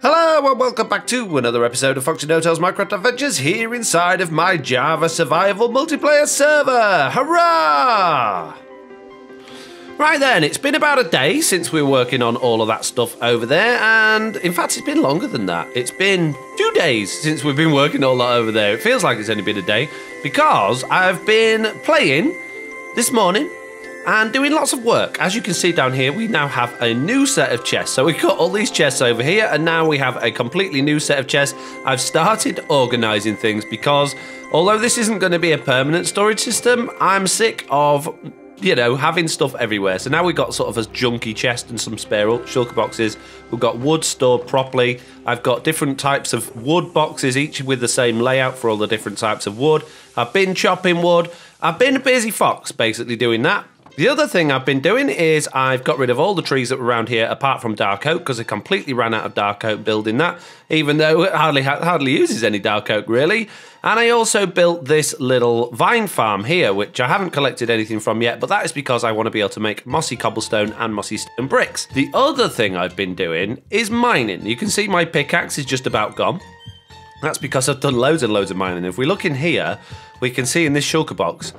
Hello and welcome back to another episode of Foxy No-Tail's Minecraft Adventures here inside of my Java Survival multiplayer server. Hurrah! Right then, it's been about a day since we were working on all of that stuff over there, and in fact it's been longer than that. It's been 2 days since we've been working all that over there. It feels like it's only been a day because I've been playing this morning and doing lots of work. As you can see down here, we now have a new set of chests. So we've got all these chests over here, and now we have a completely new set of chests. I've started organising things because, although this isn't going to be a permanent storage system, I'm sick of, you know, having stuff everywhere. So now we've got sort of a junky chest and some spare shulker boxes. We've got wood stored properly. I've got different types of wood boxes, each with the same layout for all the different types of wood. I've been chopping wood. I've been a busy fox, basically doing that. The other thing I've been doing is I've got rid of all the trees that were around here apart from dark oak, because I completely ran out of dark oak building that, even though it hardly uses any dark oak really. And I also built this little vine farm here, which I haven't collected anything from yet, but that is because I want to be able to make mossy cobblestone and mossy stone bricks. The other thing I've been doing is mining. You can see my pickaxe is just about gone. That's because I've done loads and loads of mining. If we look in here, we can see in this shulker box,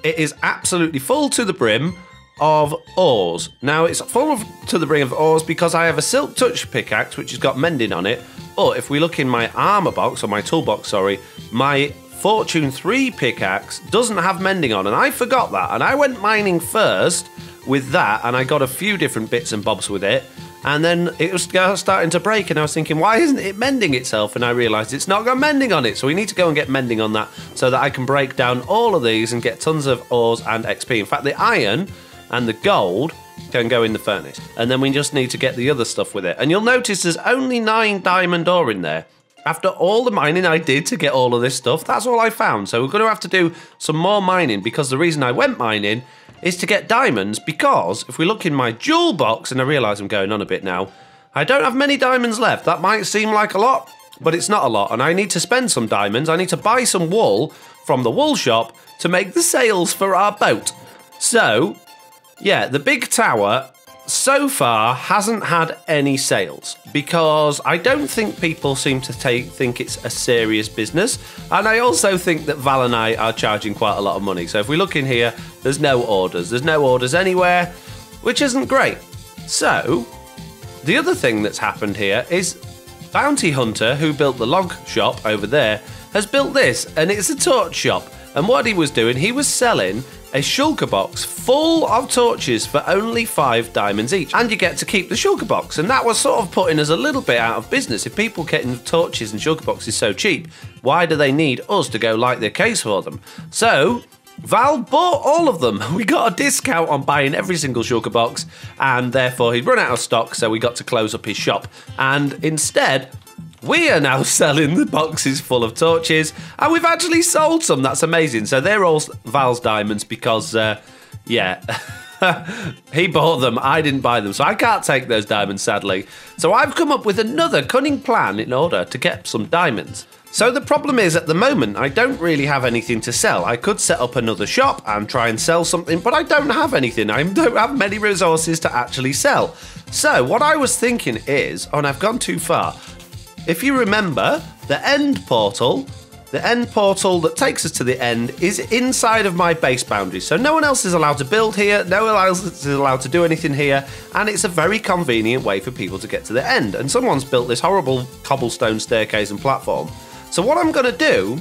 it is absolutely full to the brim of ores. Now, it's full to the brim of ores because I have a silk touch pickaxe, which has got mending on it. But if we look in my armor box, or my toolbox, sorry, my Fortune 3 pickaxe doesn't have mending on, and I forgot that. And I went mining first with that, and I got a few different bits and bobs with it. And then it was starting to break, and I was thinking, why isn't it mending itself? And I realised it's not got mending on it, so we need to go and get mending on that so that I can break down all of these and get tons of ores and XP. In fact, the iron and the gold can go in the furnace, and then we just need to get the other stuff with it. And you'll notice there's only 9 diamond ore in there. After all the mining I did to get all of this stuff, that's all I found. So we're going to have to do some more mining, because the reason I went mining is to get diamonds, because if we look in my jewel box, and I realise I'm going on a bit now, I don't have many diamonds left. That might seem like a lot, but it's not a lot, and I need to spend some diamonds. I need to buy some wool from the wool shop to make the sails for our boat. So, yeah, the big tower so far hasn't had any sales, because I don't think people seem to think it's a serious business, and I also think that Val and I are charging quite a lot of money. So if we look in here, there's no orders. There's no orders anywhere, which isn't great. So the other thing that's happened here is Bounty Hunter, who built the log shop over there, has built this, and it's a torch shop. And what he was doing, he was selling a shulker box full of torches for only 5 diamonds each, and you get to keep the shulker box. And that was sort of putting us a little bit out of business. If people getting torches and shulker boxes so cheap, why do they need us to go light their case for them? So Val bought all of them. We got a discount on buying every single shulker box, and therefore he'd run out of stock, so we got to close up his shop. And instead, we are now selling the boxes full of torches, and we've actually sold some. That's amazing. So they're all Val's diamonds because, yeah, he bought them. I didn't buy them, so I can't take those diamonds, sadly. So I've come up with another cunning plan in order to get some diamonds. So the problem is, at the moment, I don't really have anything to sell. I could set up another shop and try and sell something, but I don't have anything. I don't have many resources to actually sell. So what I was thinking is, oh, and I've gone too far. If you remember, the end portal that takes us to the end is inside of my base boundary. So no one else is allowed to build here, no one else is allowed to do anything here, and it's a very convenient way for people to get to the end. And someone's built this horrible cobblestone staircase and platform. So what I'm going to do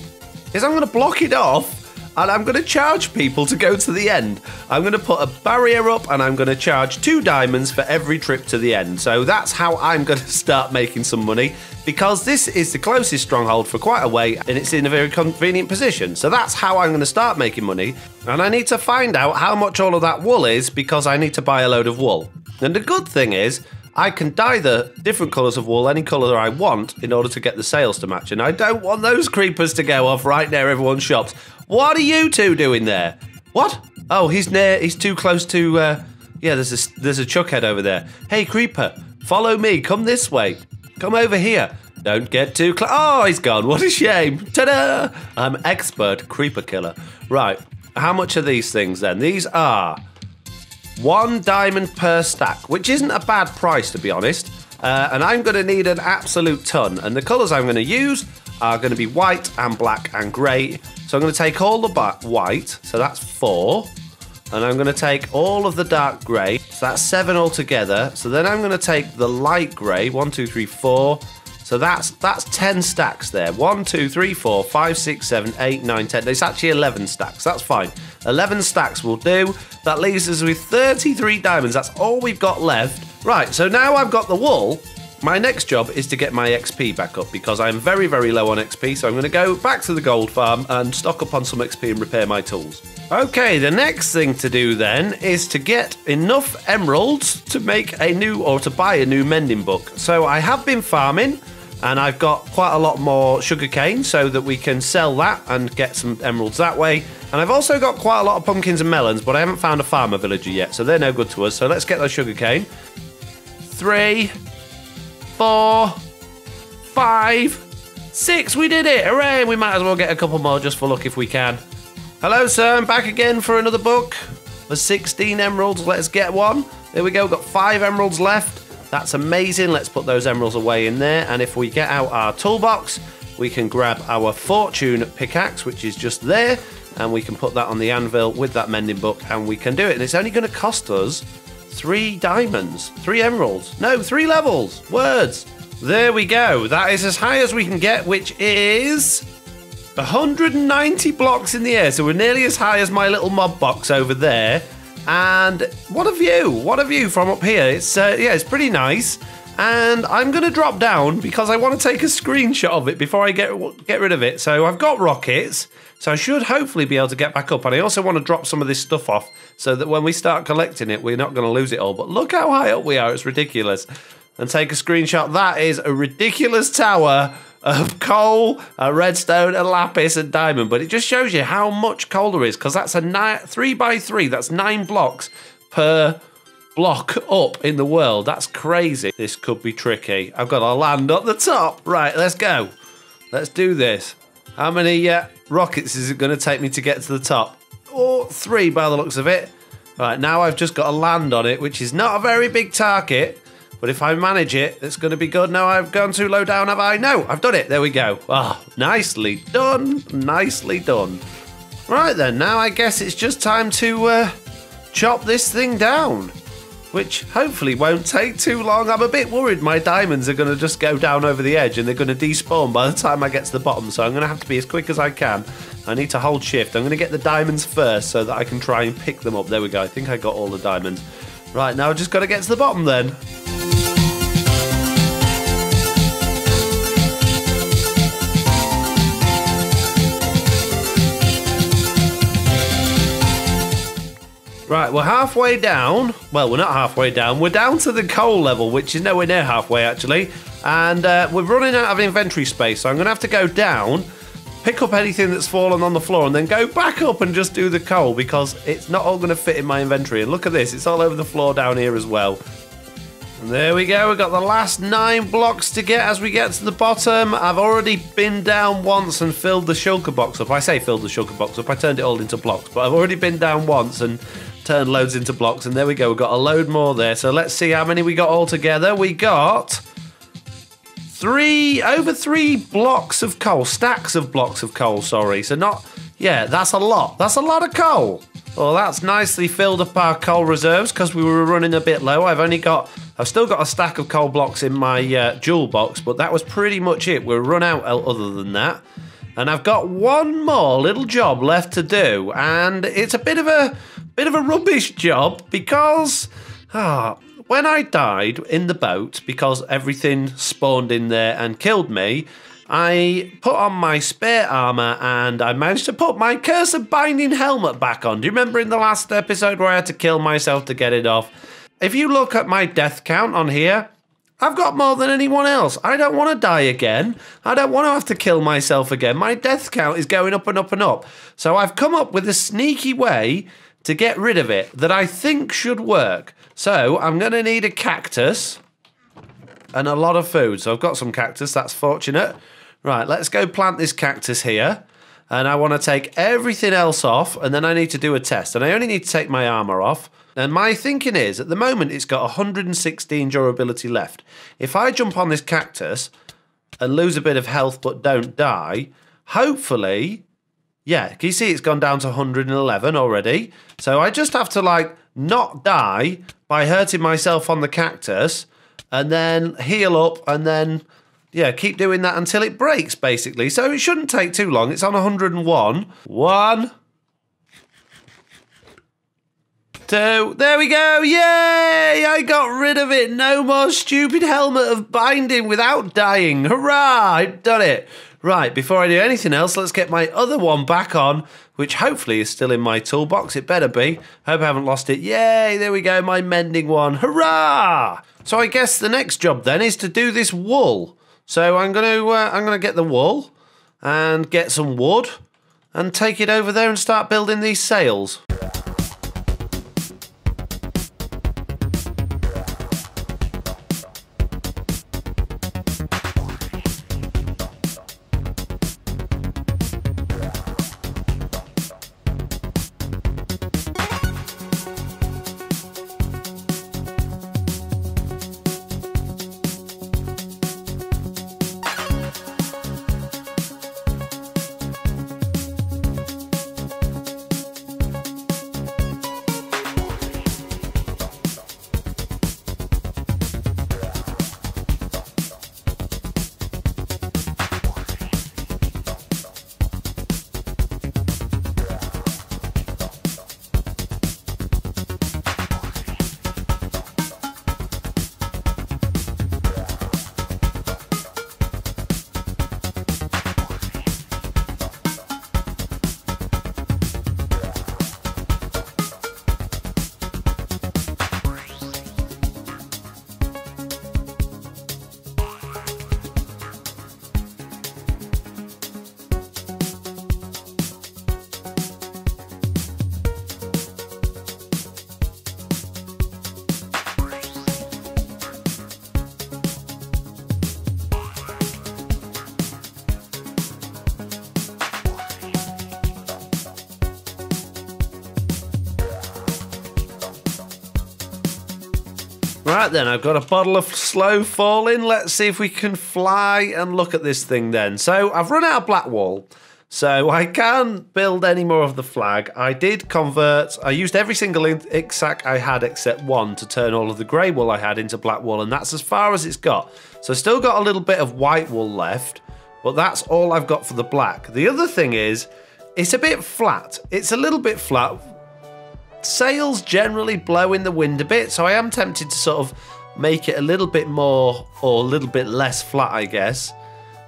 is I'm going to block it off, and I'm going to charge people to go to the end. I'm going to put a barrier up, and I'm going to charge 2 diamonds for every trip to the end. So that's how I'm going to start making some money, because this is the closest stronghold for quite a way, and it's in a very convenient position. So that's how I'm going to start making money. And I need to find out how much all of that wool is, because I need to buy a load of wool. And the good thing is, I can dye the different colours of wool any colour I want in order to get the sails to match. And I don't want those creepers to go off right near everyone's shops. What are you two doing there? What? Oh, he's too close to, yeah, there's a chuckhead over there. Hey, creeper, follow me, come this way. Come over here. Don't get too close. Oh, he's gone, what a shame. Ta-da! I'm expert creeper killer. Right, how much are these things then? These are 1 diamond per stack, which isn't a bad price, to be honest. And I'm going to need an absolute ton. And the colours I'm going to use are going to be white and black and grey. So I'm going to take all the white, so that's 4. And I'm going to take all of the dark grey, so that's 7 altogether. So then I'm going to take the light grey, 1, 2, 3, 4. So that's 10 stacks there. 1, 2, 3, 4, 5, 6, 7, 8, 9, 10. It's actually 11 stacks. That's fine. 11 stacks will do. That leaves us with 33 diamonds. That's all we've got left. Right, so now I've got the wool. My next job is to get my XP back up because I'm very, very low on XP. So I'm going to go back to the gold farm and stock up on some XP and repair my tools. Okay, the next thing to do then is to get enough emeralds to make a new, or to buy a new mending book. So I have been farming and I've got quite a lot more sugarcane so that we can sell that and get some emeralds that way. And I've also got quite a lot of pumpkins and melons, but I haven't found a farmer villager yet, so they're no good to us. So let's get those sugarcane. 3, 4, 5, 6, we did it! Hooray! We might as well get a couple more just for luck if we can. Hello, sir, I'm back again for another book. For 16 emeralds, let's get one. There we go, got 5 emeralds left. That's amazing. Let's put those emeralds away in there. And if we get out our toolbox, we can grab our fortune pickaxe, which is just there. And we can put that on the anvil with that mending book, and we can do it. And it's only going to cost us 3 diamonds, 3 emeralds. No, 3 levels. Words. There we go. That is as high as we can get, which is 190 blocks in the air. So we're nearly as high as my little mob box over there. And what a view. What a view from up here. It's yeah, it's pretty nice. And I'm going to drop down because I want to take a screenshot of it before I get rid of it. So I've got rockets. So I should hopefully be able to get back up. And I also want to drop some of this stuff off so that when we start collecting it, we're not going to lose it all. But look how high up we are. It's ridiculous. And take a screenshot. That is a ridiculous tower of coal, redstone, and lapis, and diamond. But it just shows you how much coal there is, because that's a 3x3. That's 9 blocks per block up in the world. That's crazy. This could be tricky. I've got to land at the top. Right, let's go. Let's do this. How many rockets is it going to take me to get to the top? Oh, 3 by the looks of it. Right, now I've just got to land on it, which is not a very big target. But if I manage it, it's going to be good. No, I've gone too low down, have I? No, I've done it. There we go. Oh, nicely done. Nicely done. Right then, now I guess it's just time to chop this thing down, which hopefully won't take too long. I'm a bit worried my diamonds are going to just go down over the edge and they're going to despawn by the time I get to the bottom. So I'm going to have to be as quick as I can. I need to hold shift. I'm going to get the diamonds first so that I can try and pick them up. There we go. I think I got all the diamonds. Right, now I've just got to get to the bottom then. Right, we're halfway down. Well, we're not halfway down. We're down to the coal level, which is nowhere near halfway, actually. And we're running out of inventory space, so I'm going to have to go down, pick up anything that's fallen on the floor, and then go back up and just do the coal, because it's not all going to fit in my inventory. And look at this. It's all over the floor down here as well. And there we go. We've got the last 9 blocks to get as we get to the bottom. I've already been down once and filled the shulker box up. I say filled the shulker box up. I turned it all into blocks, but I've already been down once and turned loads into blocks, and there we go. We've got a load more there. So let's see how many we got all together. We got over 3 blocks of coal, stacks of blocks of coal, sorry. So not, yeah, that's a lot. That's a lot of coal. Well, that's nicely filled up our coal reserves because we were running a bit low. I've still got a stack of coal blocks in my jewel box, but that was pretty much it. We're run out other than that. And I've got one more little job left to do, and it's a bit of a rubbish job because when I died in the boat because everything spawned in there and killed me, I put on my spare armor and I managed to put my cursed binding helmet back on. Do you remember in the last episode where I had to kill myself to get it off? If you look at my death count on here, I've got more than anyone else. I don't want to die again. I don't want to have to kill myself again. My death count is going up and up and up. So I've come up with a sneaky way to get rid of it that I think should work. So I'm going to need a cactus and a lot of food. So I've got some cactus. That's fortunate. Right, let's go plant this cactus here. And I want to take everything else off. And then I need to do a test. And I only need to take my armor off. And my thinking is, at the moment, it's got 116 durability left. If I jump on this cactus and lose a bit of health but don't die, hopefully... Yeah, can you see it's gone down to 111 already? So I just have to, like, not die by hurting myself on the cactus and then heal up and then, yeah, keep doing that until it breaks, basically. So it shouldn't take too long. It's on 101. 1, 2, there we go. Yay! I got rid of it. No more stupid helmet of binding without dying. Hurrah! I've done it. Right, before I do anything else, let's get my other one back on, which hopefully is still in my toolbox. It better be. Hope I haven't lost it. Yay, there we go, my mending one. Hurrah! So I guess the next job then is to do this wool. So I'm gonna get the wool and get some wood and take it over there and start building these sails. Right then, I've got a bottle of slow falling. Let's see if we can fly and look at this thing then. So I've run out of black wool, so I can't build any more of the flag. I did convert, I used every single ink sac I had except one to turn all of the grey wool I had into black wool, and that's as far as it's got. So I've still got a little bit of white wool left, but that's all I've got for the black. The other thing is, it's a bit flat. It's a little bit flat. Sails generally blow in the wind a bit, so I am tempted to sort of make it a little bit more or a little bit less flat, I guess.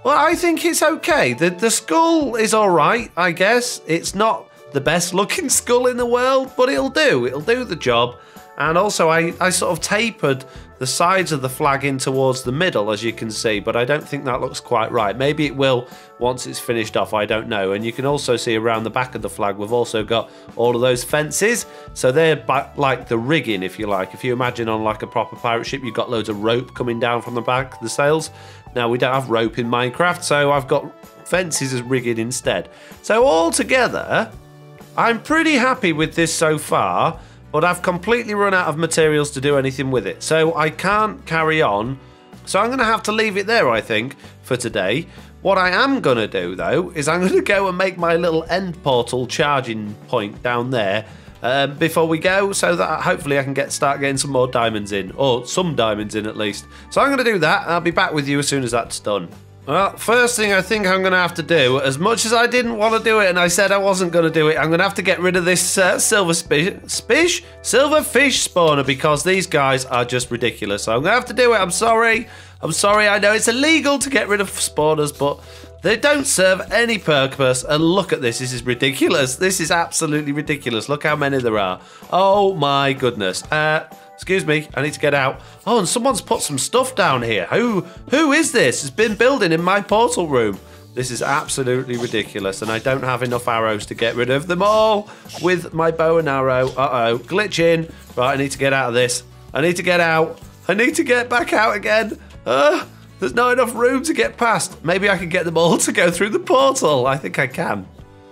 Well, I think it's okay. The skull is all right, I guess. It's not the best looking skull in the world, but it'll do. It'll do the job. And also, I sort of tapered the sides of the flag in towards the middle, as you can see, but I don't think that looks quite right. Maybe it will once it's finished off, I don't know. And you can also see around the back of the flag, we've also got all of those fences. So they're like the rigging, if you like. If you imagine on like a proper pirate ship, you've got loads of rope coming down from the back of the sails. Now, we don't have rope in Minecraft, so I've got fences as rigging instead. So altogether, I'm pretty happy with this so far. But I've completely run out of materials to do anything with it. So I can't carry on. So I'm going to have to leave it there, I think, for today. What I am going to do, though, is I'm going to go and make my little end portal charging point down there before we go, so that hopefully I can start getting some more diamonds in. Or some diamonds in, at least. So I'm going to do that, and I'll be back with you as soon as that's done. Well, first thing I think I'm going to have to do, as much as I didn't want to do it and I said I wasn't going to do it, I'm going to have to get rid of this silverfish spawner, because these guys are just ridiculous. So I'm going to have to do it. I'm sorry. I know it's illegal to get rid of spawners, but they don't serve any purpose. And look at this. This is ridiculous. This is absolutely ridiculous. Look how many there are. Oh, my goodness. Excuse me, I need to get out. Oh, and someone's put some stuff down here. Who is this? It's been building in my portal room. This is absolutely ridiculous, and I don't have enough arrows to get rid of them all with my bow and arrow. Uh-oh, glitch in. Right, I need to get out of this. I need to get out. I need to get back out again. There's not enough room to get past. Maybe I can get them all to go through the portal. I think I can.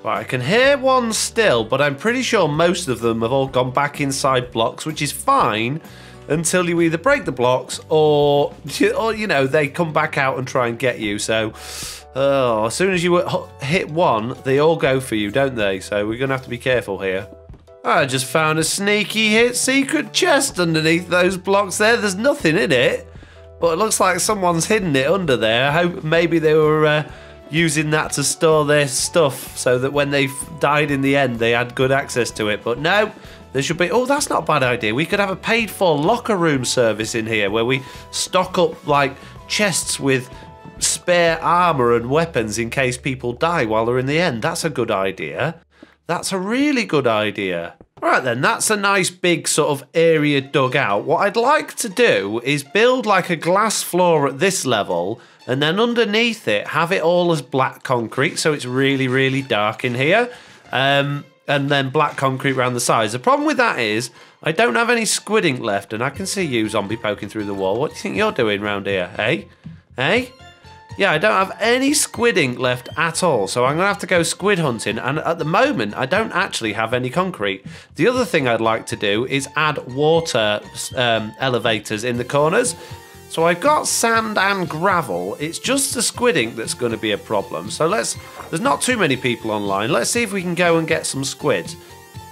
Right, I can hear one still, but I'm pretty sure most of them have all gone back inside blocks, which is fine until you either break the blocks or you know, they come back out and try and get you. So, as soon as you hit one, they all go for you, don't they? So we're going to have to be careful here. I just found a sneaky hit secret chest underneath those blocks there. There's nothing in it, but it looks like someone's hidden it under there. I hope maybe they were using that to store their stuff so that when they died in the end, they had good access to it. But no, there should be... Oh, that's not a bad idea. We could have a paid-for locker room service in here where we stock up, like, chests with spare armour and weapons in case people die while they're in the end. That's a good idea. That's a really good idea. Right then, that's a nice big sort of area dug out. What I'd like to do is build like a glass floor at this level, and then underneath it, have it all as black concrete, so it's really, really dark in here. And then black concrete around the sides. The problem with that is, I don't have any squid ink left, and I can see you, zombie, poking through the wall. What do you think you're doing round here, eh? Eh? Yeah, I don't have any squid ink left at all, so I'm going to have to go squid hunting, and at the moment, I don't actually have any concrete. The other thing I'd like to do is add water elevators in the corners. So I've got sand and gravel. It's just the squid ink that's going to be a problem. So there's not too many people online. Let's see if we can go and get some squids.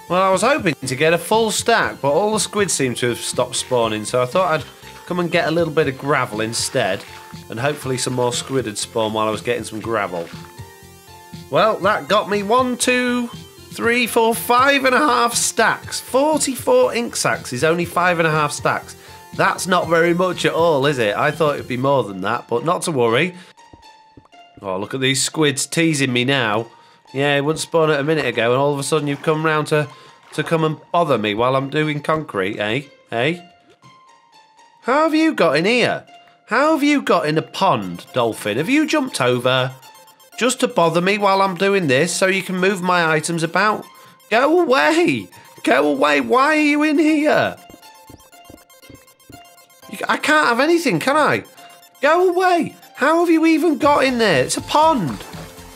Well, I was hoping to get a full stack, but all the squids seem to have stopped spawning, so I thought I'd come and get a little bit of gravel instead, and hopefully some more squid would spawn while I was getting some gravel. Well, that got me 1, 2, 3, 4, 5.5 stacks. 44 ink sacks is only 5.5 stacks. That's not very much at all, is it? I thought it'd be more than that, but not to worry. Oh, look at these squids teasing me now. Yeah, it wouldn't spawn it a minute ago, and all of a sudden you've come round to come and bother me while I'm doing concrete, eh? Eh? How have you got in here? How have you got in a pond, Dolphin? Have you jumped over just to bother me while I'm doing this so you can move my items about? Go away! Go away! Why are you in here? I can't have anything, can I? Go away! How have you even got in there? It's a pond!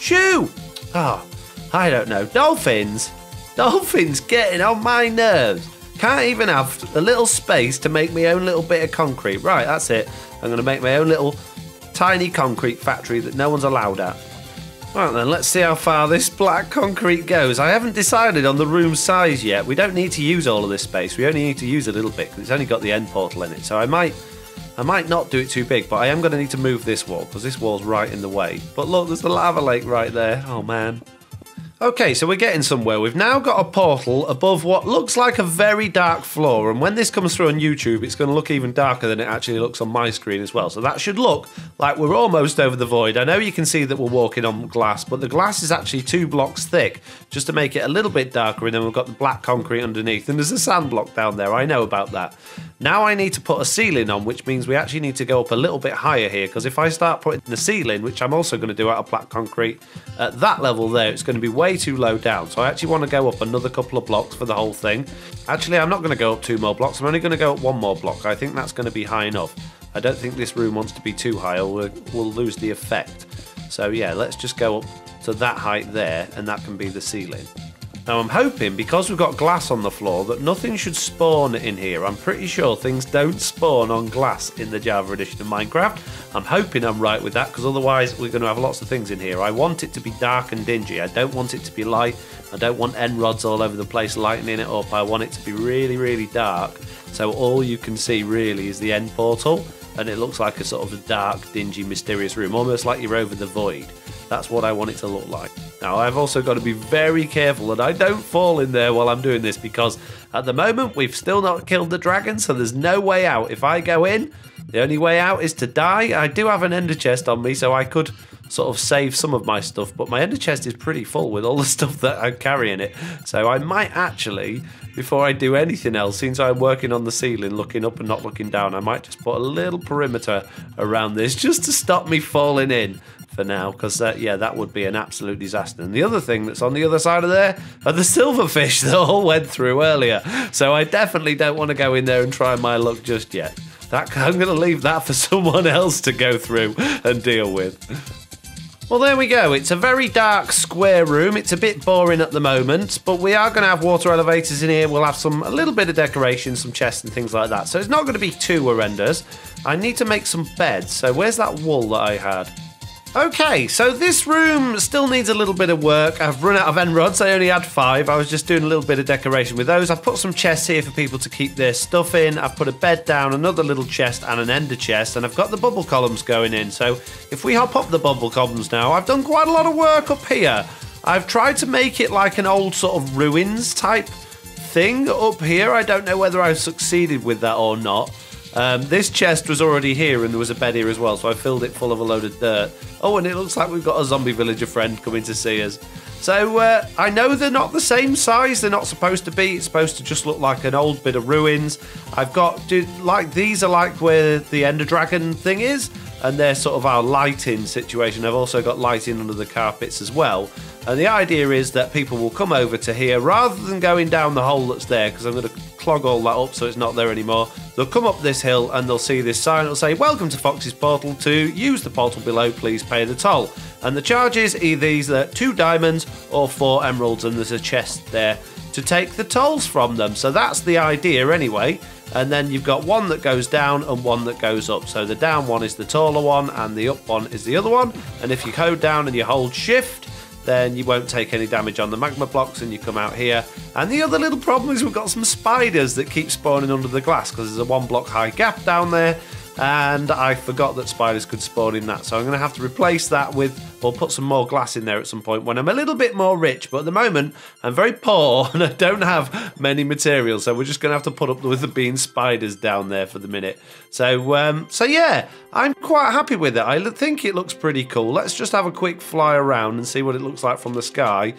Shoo! Oh, I don't know. Dolphins? Dolphins getting on my nerves. Can't even have a little space to make my own little bit of concrete. Right, that's it. I'm going to make my own little tiny concrete factory that no one's allowed at. Right then, let's see how far this black concrete goes. I haven't decided on the room size yet. We don't need to use all of this space. We only need to use a little bit because it's only got the end portal in it. So I might not do it too big, but I am going to need to move this wall because this wall's right in the way. But look, there's the lava lake right there. Oh, man. Okay, so we're getting somewhere. We've now got a portal above what looks like a very dark floor, and when this comes through on YouTube, it's going to look even darker than it actually looks on my screen as well. So that should look like we're almost over the void. I know you can see that we're walking on glass, but the glass is actually 2 blocks thick, just to make it a little bit darker, and then we've got the black concrete underneath, and there's a sand block down there. I know about that. Now I need to put a ceiling on, which means we actually need to go up a little bit higher here, because if I start putting the ceiling, which I'm also going to do out of black concrete, at that level there, it's going to be way too low down. So I actually want to go up another couple of blocks for the whole thing. Actually, I'm not going to go up 2 more blocks. I'm only going to go up 1 more block. I think that's going to be high enough. I don't think this room wants to be too high, or we'll lose the effect. So yeah, let's just go up to that height there, and that can be the ceiling. Now I'm hoping, because we've got glass on the floor, that nothing should spawn in here. I'm pretty sure things don't spawn on glass in the Java edition of Minecraft. I'm hoping I'm right with that, because otherwise we're going to have lots of things in here. I want it to be dark and dingy. I don't want it to be light. I don't want end rods all over the place lightening it up. I want it to be really, really dark, so all you can see really is the end portal, and it looks like a sort of a dark, dingy, mysterious room, almost like you're over the void. That's what I want it to look like. Now, I've also got to be very careful that I don't fall in there while I'm doing this, because at the moment, we've still not killed the dragon, so there's no way out. If I go in, the only way out is to die. I do have an ender chest on me, so I could sort of save some of my stuff, but my ender chest is pretty full with all the stuff that I carry in it. So I might actually, before I do anything else, since I'm working on the ceiling, looking up and not looking down, I might just put a little perimeter around this just to stop me falling in. For now, because yeah, that would be an absolute disaster. And the other thing that's on the other side of there are the silverfish that all went through earlier. So I definitely don't want to go in there and try my luck just yet. I'm going to leave that for someone else to go through and deal with. Well, there we go. It's a very dark square room. It's a bit boring at the moment, but we are going to have water elevators in here. We'll have a little bit of decoration, some chests and things like that. So it's not going to be too horrendous. I need to make some beds. So where's that wool that I had? Okay, so this room still needs a little bit of work. I've run out of end rods. I only had 5. I was just doing a little bit of decoration with those. I've put some chests here for people to keep their stuff in. I've put a bed down, another little chest and an ender chest, and I've got the bubble columns going in. So if we hop up the bubble columns now, I've done quite a lot of work up here. I've tried to make it like an old sort of ruins type thing up here. I don't know whether I've succeeded with that or not. This chest was already here and there was a bed here as well, so I filled it full of a load of dirt. Oh, and it looks like we've got a zombie villager friend coming to see us. So I know they're not the same size, they're not supposed to be. It's supposed to just look like an old bit of ruins. I've got, like, these are like where the Ender Dragon thing is, and they're sort of our lighting situation. I've also got lighting under the carpets as well. And the idea is that people will come over to here rather than going down the hole that's there, because I'm going to clog all that up so it's not there anymore. They'll come up this hill and they'll see this sign. It'll say, "Welcome to Foxy's Portal. To use the portal below, please pay the toll." And the charge is either 2 diamonds or 4 emeralds, and there's a chest there to take the tolls from them. So that's the idea anyway. And then you've got one that goes down and one that goes up. So the down one is the taller one and the up one is the other one. And if you go down and you hold shift, then you won't take any damage on the magma blocks and you come out here. And the other little problem is we've got some spiders that keep spawning under the glass because there's a 1 block high gap down there. And I forgot that spiders could spawn in that, so I'm going to have to replace that with, or put some more glass in there at some point when I'm a little bit more rich. But at the moment, I'm very poor and I don't have many materials, so we're just going to have to put up with the being spiders down there for the minute. So yeah, I'm quite happy with it. I think it looks pretty cool. Let's just have a quick fly around and see what it looks like from the sky,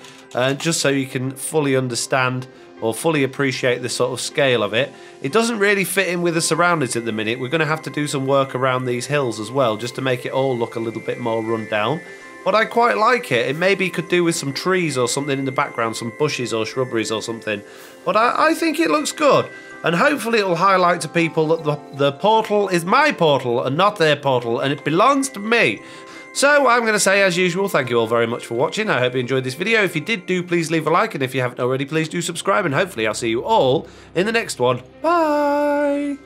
just so you can fully understand or fully appreciate the sort of scale of it. It doesn't really fit in with the surroundings at the minute. We're going to have to do some work around these hills as well, just to make it all look a little bit more run down. But I quite like it. It maybe could do with some trees or something in the background, some bushes or shrubberies or something. But I think it looks good. And hopefully it will highlight to people that the portal is my portal and not their portal, and it belongs to me. So I'm going to say, as usual, thank you all very much for watching. I hope you enjoyed this video. If you did, please leave a like, and if you haven't already, please do subscribe, and hopefully I'll see you all in the next one. Bye!